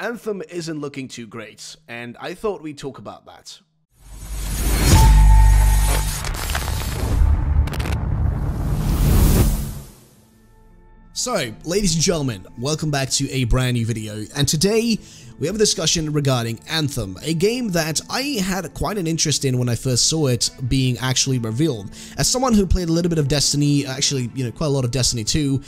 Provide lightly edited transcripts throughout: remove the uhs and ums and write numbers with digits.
Anthem isn't looking too great, and I thought we'd talk about that. So, ladies and gentlemen, welcome back to a brand new video, and today we have a discussion regarding Anthem, a game that I had quite an interest in when I first saw it being actually revealed. As someone who played a little bit of Destiny, actually, quite a lot of Destiny 2,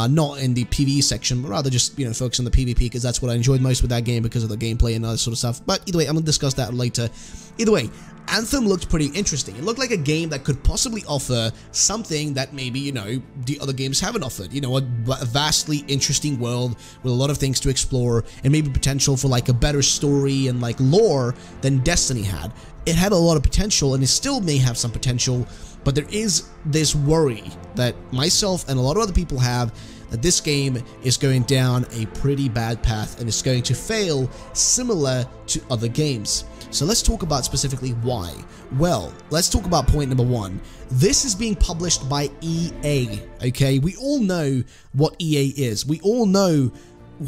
not in the PvE section, but rather just, focus on the PvP, because that's what I enjoyed most with that game because of the gameplay and other sort of stuff. But either way, I'm going to discuss that later. Either way, Anthem looked pretty interesting. It looked like a game that could possibly offer something that maybe, the other games haven't offered. A vastly interesting world with a lot of things to explore and maybe potential for like a better story and like lore than Destiny had. It had a lot of potential and it still may have some potential, but there is this worry that myself and a lot of other people have that this game is going down a pretty bad path and it's going to fail similar to other games. So let's talk about specifically why. Well, let's talk about point number one. This is being published by EA, okay? We all know what EA is. We all know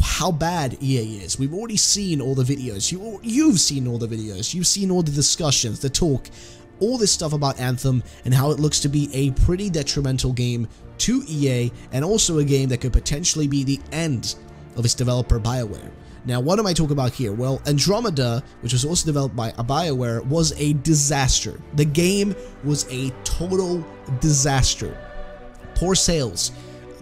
how bad EA is. We've already seen all the videos. You've seen all the videos. You've seen all the discussions, the talk, all this stuff about Anthem and how it looks to be a pretty detrimental game to EA and also a game that could potentially be the end of its developer Bioware. Now, what am I talking about here? Well, Andromeda, which was also developed by Bioware, was a disaster. The game was a total disaster. Poor sales.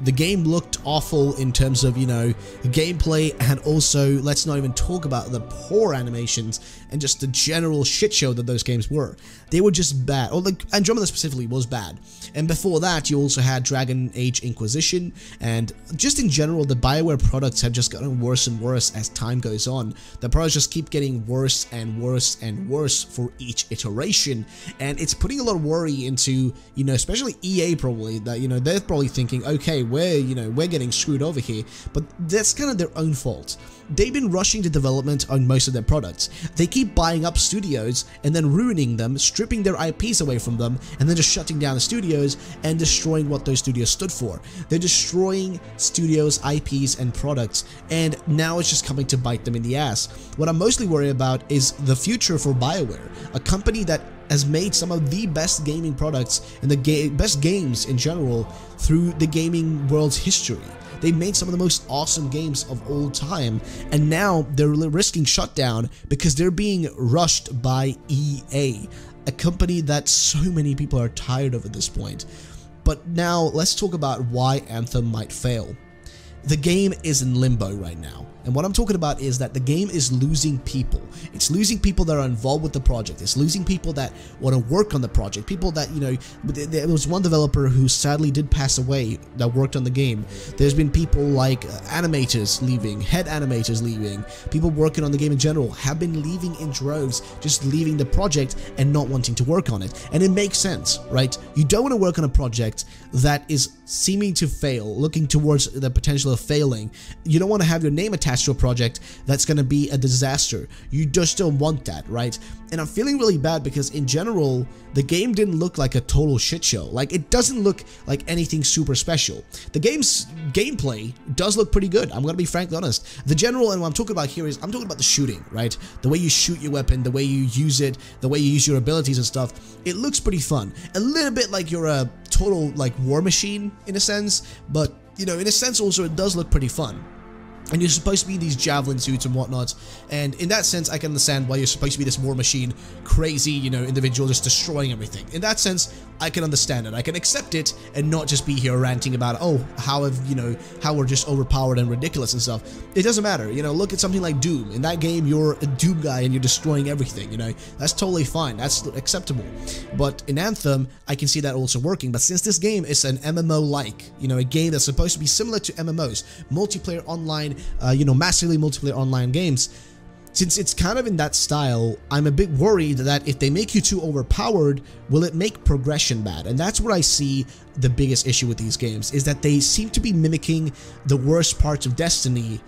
The game looked awful in terms of, gameplay, and also, let's not even talk about the poor animations and just the general shit show that those games were. They were just bad. Or, like, Andromeda specifically was bad. And before that, you also had Dragon Age Inquisition, and just in general, the Bioware products have just gotten worse and worse as time goes on. The products just keep getting worse and worse and worse for each iteration, and it's putting a lot of worry into, especially EA probably, that, they're probably thinking, okay, we're getting screwed over here, but that's kind of their own fault. They've been rushing to development on most of their products. They keep buying up studios and then ruining them, stripping their IPs away from them, and then just shutting down the studios and destroying what those studios stood for. They're destroying studios, IPs, and products, and now it's just coming to bite them in the ass. What I'm mostly worried about is the future for Bioware, a company that has made some of the best gaming products and the best games in general through the gaming world's history. They made some of the most awesome games of all time, and now they're risking shutdown because they're being rushed by EA, a company that so many people are tired of at this point. But now let's talk about why Anthem might fail. The game is in limbo right now. And what I'm talking about is that the game is losing people. It's losing people that are involved with the project. It's losing people that want to work on the project. People that, there was one developer who sadly did pass away that worked on the game. There's been people like animators leaving, head animators leaving. People working on the game in general have been leaving in droves, just leaving the project and not wanting to work on it. And it makes sense, right? You don't want to work on a project that is seeming to fail, looking towards the potential of failing. You don't want to have your name attached to a project that's going to be a disaster. You just don't want that, right? And I'm feeling really bad because in general, the game didn't look like a total shit show. Like, it doesn't look like anything super special. The game's gameplay does look pretty good. I'm going to be frankly honest. The general, and what I'm talking about here is, I'm talking about the shooting, right? The way you shoot your weapon, the way you use it, the way you use your abilities and stuff. It looks pretty fun. A little bit like you're a total, like, war machine in a sense, but, in a sense also it does look pretty fun. And you're supposed to be in these javelin suits and whatnot, and in that sense I can understand why you're supposed to be this war machine, crazy, individual just destroying everything. In that sense, I can understand it. I can accept it and not just be here ranting about, oh, how we're just overpowered and ridiculous and stuff. It doesn't matter. Look at something like Doom. In that game, you're a Doom guy and you're destroying everything. That's totally fine. That's acceptable. But in Anthem, I can see that also working. But since this game is an MMO-like, a game that's supposed to be similar to MMOs, multiplayer online, massively multiplayer online games, since it's kind of in that style, I'm a bit worried that if they make you too overpowered, will it make progression bad? And that's where I see the biggest issue with these games, is that they seem to be mimicking the worst parts of Destiny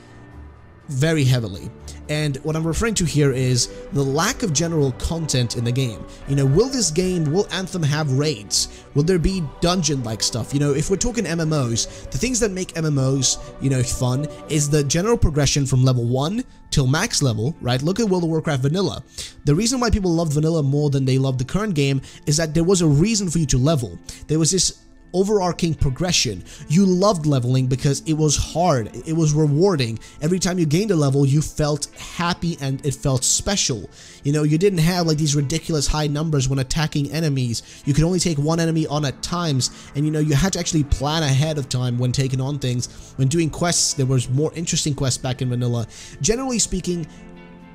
very heavily. And what I'm referring to here is the lack of general content in the game. You know, will Anthem have raids? Will there be dungeon-like stuff? You know, if we're talking MMOs, the things that make MMOs, you know, fun is the general progression from level 1 till max level, right? Look at World of Warcraft Vanilla. The reason why people loved Vanilla more than they loved the current game is that there was a reason for you to level. There was this overarching progression. You loved leveling because it was hard, it was rewarding. Every time you gained a level, you felt happy and it felt special. You know, you didn't have like these ridiculous high numbers when attacking enemies. You could only take one enemy on at times, and you know, you had to actually plan ahead of time when taking on things. When doing quests, there was more interesting quests back in Vanilla. Generally speaking,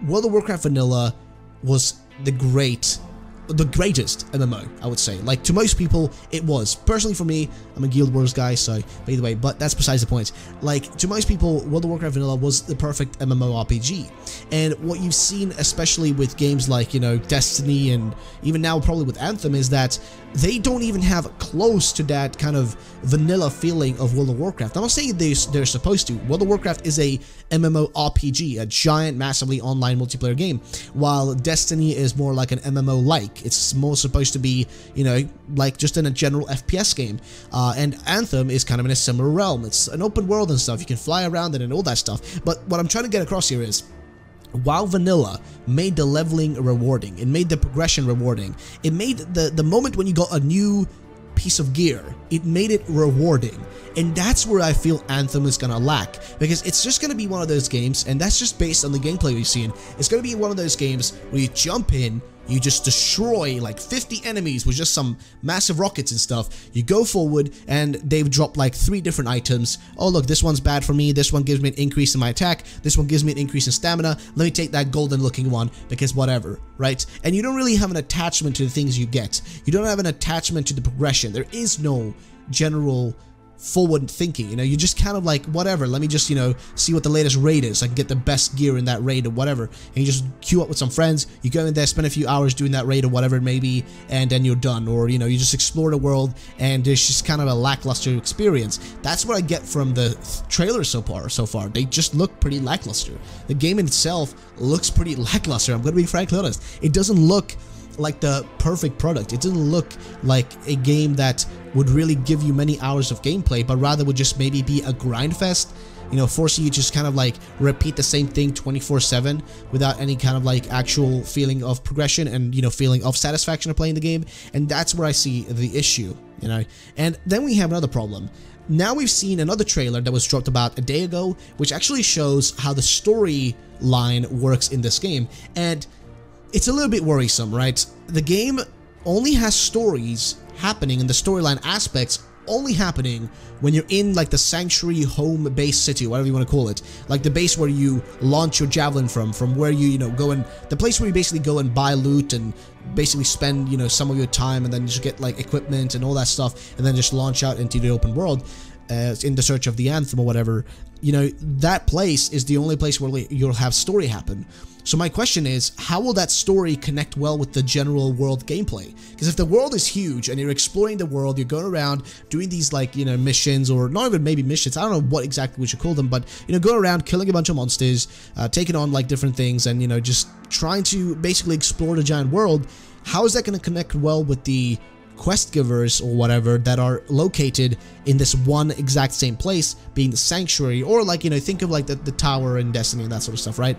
World of Warcraft Vanilla was the greatest MMO, I would say. Like, to most people, it was. Personally, for me, I'm a Guild Wars guy, so, by the way, but that's besides the point. Like, to most people, World of Warcraft Vanilla was the perfect MMORPG. And what you've seen, especially with games like, you know, Destiny, and even now probably with Anthem, is that they don't even have close to that kind of vanilla feeling of World of Warcraft. I'm not saying they're supposed to. World of Warcraft is a MMORPG, a giant, massively online multiplayer game, while Destiny is more like an MMO-like. It's more supposed to be, you know, like just in a general FPS game. And Anthem is kind of in a similar realm. It's an open world and stuff. You can fly around it and all that stuff. But what I'm trying to get across here is, while Vanilla made the leveling rewarding, it made the progression rewarding, it made the moment when you got a new piece of gear, it made it rewarding. And that's where I feel Anthem is gonna lack, because it's just gonna be one of those games, and that's just based on the gameplay we've seen. It's gonna be one of those games where you jump in, you just destroy like 50 enemies with just some massive rockets and stuff. You go forward and they've dropped like 3 different items. Oh look, this one's bad for me, this one gives me an increase in my attack, this one gives me an increase in stamina, let me take that golden looking one because whatever, right? And you don't really have an attachment to the things you get. You don't have an attachment to the progression. There is no general forward thinking, you know, you just kind of like, whatever, let me just, you know, see what the latest raid is, I can get the best gear in that raid or whatever, and you just queue up with some friends, you go in there, spend a few hours doing that raid or whatever it may be, and then you're done. Or, you know, you just explore the world, and there's just kind of a lackluster experience. That's what I get from the trailers so far. They just look pretty lackluster. The game in itself looks pretty lackluster, I'm gonna be frankly honest. It doesn't look like the perfect product. It doesn't look like a game that would really give you many hours of gameplay, but rather would just maybe be a grind fest, you know, forcing you to just kind of like repeat the same thing 24/7 without any kind of like actual feeling of progression and, you know, feeling of satisfaction of playing the game. And that's where I see the issue, you know. And then we have another problem. Now we've seen another trailer that was dropped about a day ago, which actually shows how the storyline works in this game, and it's a little bit worrisome, right? The game only has stories happening, and the storyline aspects only happening when you're in like the sanctuary home base city, whatever you want to call it, like the base where you launch your javelin from where you know, go and the place where you basically go and buy loot and basically spend, you know, some of your time, and then just get like equipment and all that stuff, and then just launch out into the open world in the search of the Anthem or whatever. You know, that place is the only place where you'll have story happen. So my question is, how will that story connect well with the general world gameplay? Because if the world is huge and you're exploring the world, you're going around doing these like, you know, missions, or not even maybe missions, I don't know what exactly we should call them, but, you know, going around killing a bunch of monsters, taking on like different things, and, you know, just trying to basically explore the giant world, how is that going to connect well with the quest givers or whatever that are located in this one exact same place, being the sanctuary? Or like, you know, think of like the tower in Destiny and that sort of stuff, right?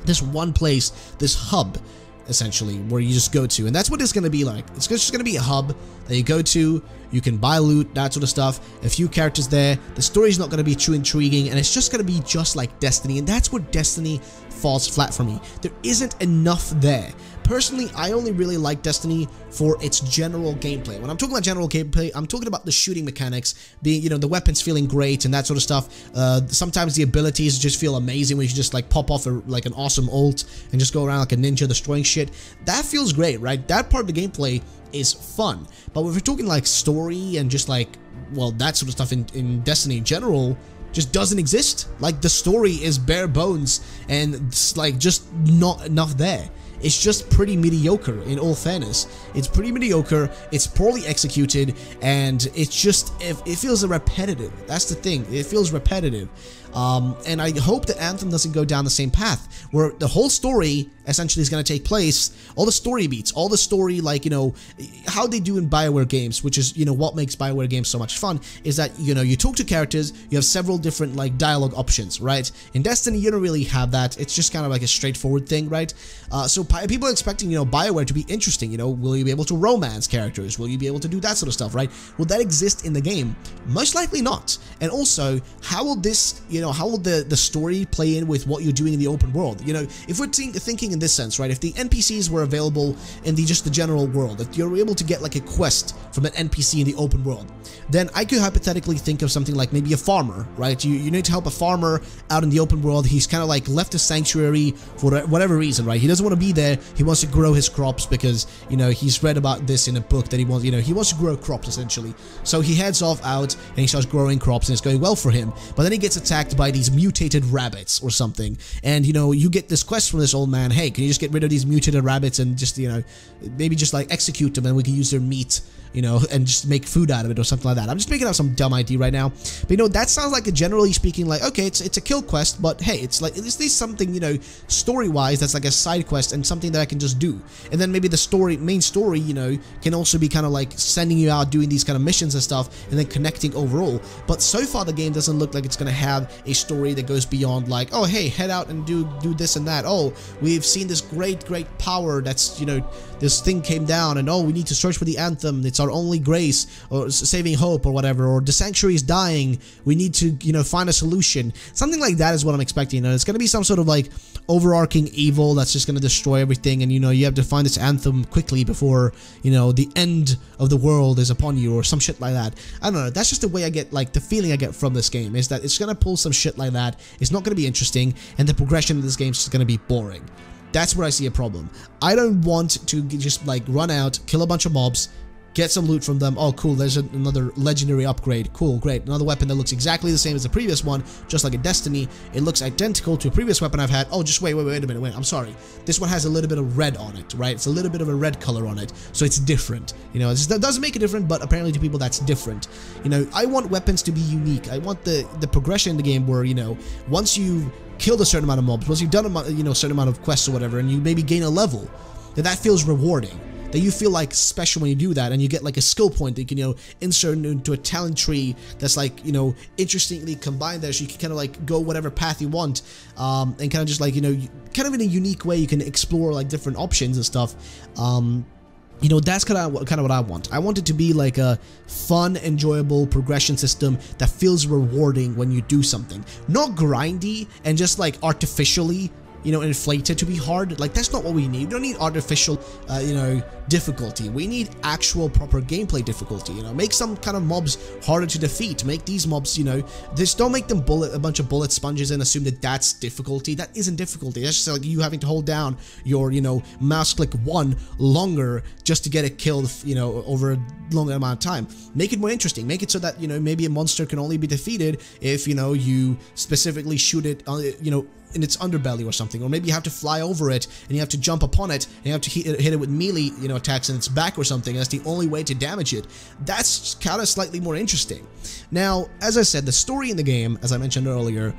This one place, this hub, essentially, where you just go to, and that's what it's going to be like. It's just going to be a hub that you go to, you can buy loot, that sort of stuff, a few characters there, the story's not going to be too intriguing, and it's just going to be just like Destiny, and that's where Destiny falls flat for me. There isn't enough there. Personally, I only really like Destiny for its general gameplay. When I'm talking about general gameplay, I'm talking about the shooting mechanics, being, you know, the weapons feeling great and that sort of stuff. Sometimes the abilities just feel amazing when you just like pop off like an awesome ult and just go around like a ninja destroying shit. That feels great, right? That part of the gameplay is fun. But if we're talking like story and just like, well, that sort of stuff in Destiny in general, just doesn't exist. Like, the story is bare bones and it's like just not enough there. it's just pretty mediocre, in all fairness. It's pretty mediocre, it's poorly executed, and it's just, it feels repetitive. That's the thing, it feels repetitive. And I hope that Anthem doesn't go down the same path, where the whole story essentially is going to take place, all the story beats, all the story, like, you know, how they do in Bioware games, which is, you know, what makes Bioware games so much fun, is that, you know, you talk to characters, you have several different, like, dialogue options, right? In Destiny, you don't really have that. It's just kind of like a straightforward thing, right? So people are expecting, you know, Bioware to be interesting, you know, will you be able to romance characters? Will you be able to do that sort of stuff, right? Will that exist in the game? Most likely not. And also, how will this, you know, how will the story play in with what you're doing in the open world? You know, if we're thinking in this sense, right, if the NPCs were available in just the general world, if you're able to get like a quest from an NPC in the open world, then I could hypothetically think of something like maybe a farmer, right? You need to help a farmer out in the open world. He's kind of like left a sanctuary for whatever reason, right? He doesn't want to be there. He wants to grow his crops because, you know, he's read about this in a book that he wants, you know, he wants to grow crops essentially. So he heads off out and he starts growing crops and it's going well for him. But then he gets attacked by these mutated rabbits or something. And, you know, you get this quest from this old man, hey, can you just get rid of these mutated rabbits and just, you know, maybe just like execute them and we can use their meat, you know, and just make food out of it or something like that. I'm just making up some dumb idea right now. But, you know, that sounds like, generally speaking, like, okay, it's a kill quest, but hey, it's like, is this something, you know, story-wise that's like a side quest and something that I can just do? And then maybe the main story, you know, can also be kind of like sending you out doing these kind of missions and stuff and then connecting overall. But so far, the game doesn't look like it's going to have a story that goes beyond like, oh, hey, head out and do this and that. Oh, we've seen this great power that's, you know, this thing came down and, oh, we need to search for the Anthem. It's our only grace or saving hope or whatever, or the sanctuary is dying. We need to, you know, find a solution. Something like that is what I'm expecting. You know, it's going to be some sort of like overarching evil that's just going to destroy everything, and, you know, you have to find this Anthem quickly before, you know, the end of the world is upon you or some shit like that. I don't know. That's just the way I get, like, the feeling I get from this game is that it's going to pull some shit like that. It's not going to be interesting, and the progression of this game is just going to be boring. That's where I see a problem. I don't want to just like run out, kill a bunch of mobs, get some loot from them. Oh, cool, there's another legendary upgrade. Cool, great. Another weapon that looks exactly the same as the previous one, just like in Destiny. It looks identical to a previous weapon I've had. Oh, just wait a minute. I'm sorry. This one has a little bit of red on it, right? It's a little bit of a red color on it, so it's different. You know, that doesn't make it different, but apparently to people that's different. You know, I want weapons to be unique. I want the progression in the game where, you know, once you killed a certain amount of mobs, once you've done a, you know, certain amount of quests or whatever, and you maybe gain a level, that feels rewarding. That you feel like special when you do that, and you get like a skill point that you can, you know, insert into a talent tree that's like, you know, interestingly combined there, so you can kind of like go whatever path you want, and kind of just like, you know, kind of in a unique way you can explore like different options and stuff. You know, that's kind of what I want. I want it to be like a fun, enjoyable progression system that feels rewarding when you do something. Not grindy and just like artificially, you know, inflated to be hard. Like, that's not what we need. We don't need artificial, you know, difficulty. We need actual proper gameplay difficulty, you know. Make some kind of mobs harder to defeat. Make these mobs, you know, just don't make them a bunch of bullet sponges and assume that that's difficulty. That isn't difficulty. That's just like you having to hold down your, you know, mouse click 1 longer just to get it killed, you know, over a longer amount of time. Make it more interesting. Make it so that, you know, maybe a monster can only be defeated if, you know, you specifically shoot it, you know, in its underbelly or something, or maybe you have to fly over it and you have to jump upon it and you have to hit it with melee, you know, attacks in its back or something. That's the only way to damage it. That's kind of slightly more interesting. Now, as I said, the story in the game, as I mentioned earlier,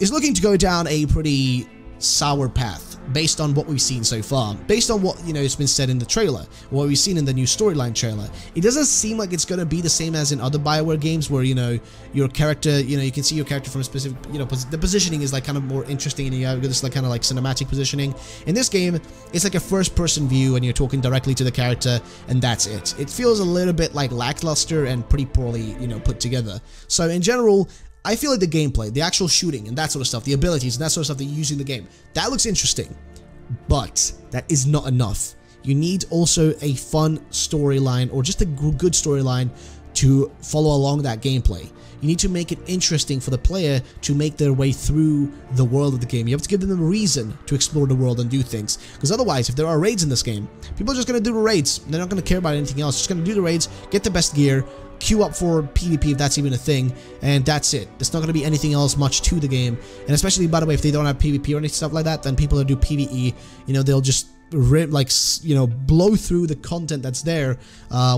is looking to go down a pretty sour path based on what we've seen so far, based on what, you know, it's been said in the trailer, what we've seen in the new storyline trailer. It doesn't seem like it's going to be the same as in other Bioware games where, you know, your character, you know, you can see your character from a specific, you know, the positioning is like kind of more interesting and you have this like kind of like cinematic positioning. In this game, it's like a first-person view and you're talking directly to the character and that's it. It feels a little bit like lackluster and pretty poorly, you know, put together. So in general, I feel like the gameplay, the actual shooting and that sort of stuff, the abilities and that sort of stuff that you use in the game, that looks interesting, but that is not enough. You need also a fun storyline or just a good storyline to follow along that gameplay. You need to make it interesting for the player to make their way through the world of the game. You have to give them a reason to explore the world and do things. Because otherwise, if there are raids in this game, people are just going to do the raids. They're not going to care about anything else. Just going to do the raids, get the best gear, queue up for PvP if that's even a thing, and that's it. There's not going to be anything else much to the game. And especially, by the way, if they don't have PvP or any stuff like that, then people that do PvE, you know, they'll just blow through the content that's there,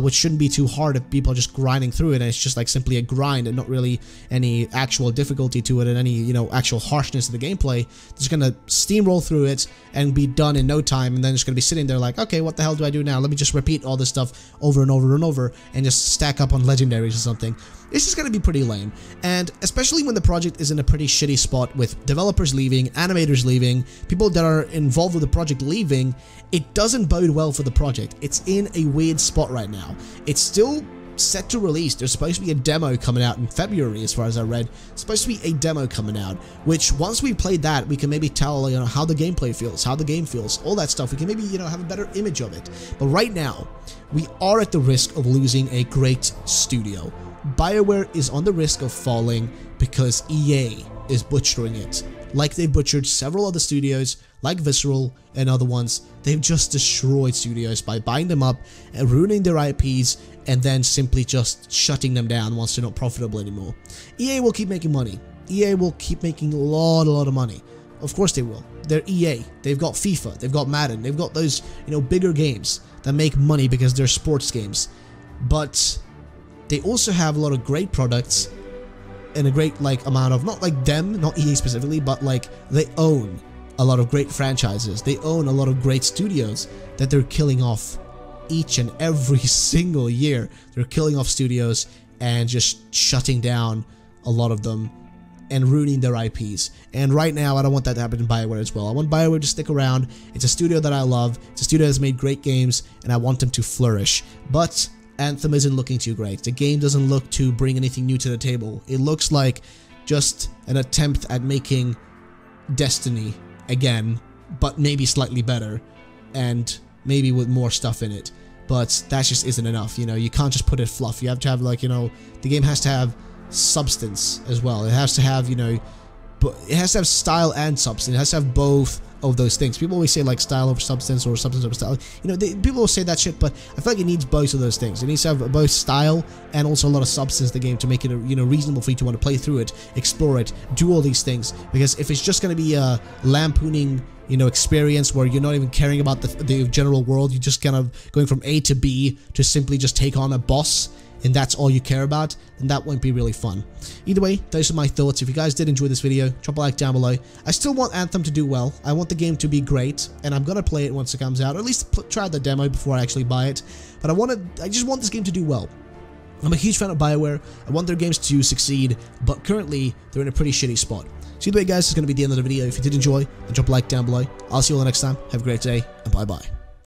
which shouldn't be too hard if people are just grinding through it, and it's just like simply a grind and not really any actual difficulty to it and any, actual harshness of the gameplay. They're just gonna steamroll through it and be done in no time, and then it's gonna be sitting there like, okay, what the hell do I do now? Let me just repeat all this stuff over and over and over and just stack up on legendaries or something. It's just gonna be pretty lame, and especially when the project is in a pretty shitty spot with developers leaving, animators leaving, people that are involved with the project leaving. It doesn't bode well for the project. It's in a weird spot right now. It's still set to release. There's supposed to be a demo coming out in February, as far as I read. It's supposed to be a demo coming out, which once we played that, we can maybe tell, how the gameplay feels, how the game feels, all that stuff. We can maybe, have a better image of it. But right now, we are at the risk of losing a great studio. Bioware is on the risk of falling because EA is butchering it. Like they butchered several other studios, like Visceral and other ones. They've just destroyed studios by buying them up and ruining their IPs, and then simply just shutting them down once they're not profitable anymore. EA will keep making money. EA will keep making a lot of money. Of course they will. They're EA. They've got FIFA. They've got Madden. They've got those, bigger games that make money because they're sports games. But they also have a lot of great products and a great amount of, not EA specifically, but they own a lot of great franchises. They own a lot of great studios that they're killing off each and every single year. They're killing off studios and just shutting down a lot of them and ruining their IPs. And right now, I don't want that to happen in Bioware as well. I want Bioware to stick around. It's a studio that I love. It's a studio that's made great games, and I want them to flourish. But Anthem isn't looking too great. The game doesn't look to bring anything new to the table. It looks like just an attempt at making Destiny again, but maybe slightly better, and maybe with more stuff in it. But that just isn't enough. You can't just put it fluff. You have to have the game has to have substance as well. It has to have, but it has to have style and substance. It has to have both of those things. People always say style over substance or substance over style. People will say that shit, but I feel like it needs both of those things. It needs to have both style and also a lot of substance in the game to make it reasonable for you to want to play through it, explore it, do all these things. Because if it's just going to be a lampooning experience where you're not even caring about the general world, you're just kind of going from A to B to simply just take on a boss, and that's all you care about, then that won't be really fun. Either way, those are my thoughts. If you guys did enjoy this video, drop a like down below. I still want Anthem to do well. I want the game to be great, and I'm gonna play it once it comes out, or at least try the demo before I actually buy it. But I just want this game to do well. I'm a huge fan of Bioware. I want their games to succeed, but currently they're in a pretty shitty spot. So either way, guys, this is gonna be the end of the video. If you did enjoy, then drop a like down below. I'll see you all next time. Have a great day, and bye bye.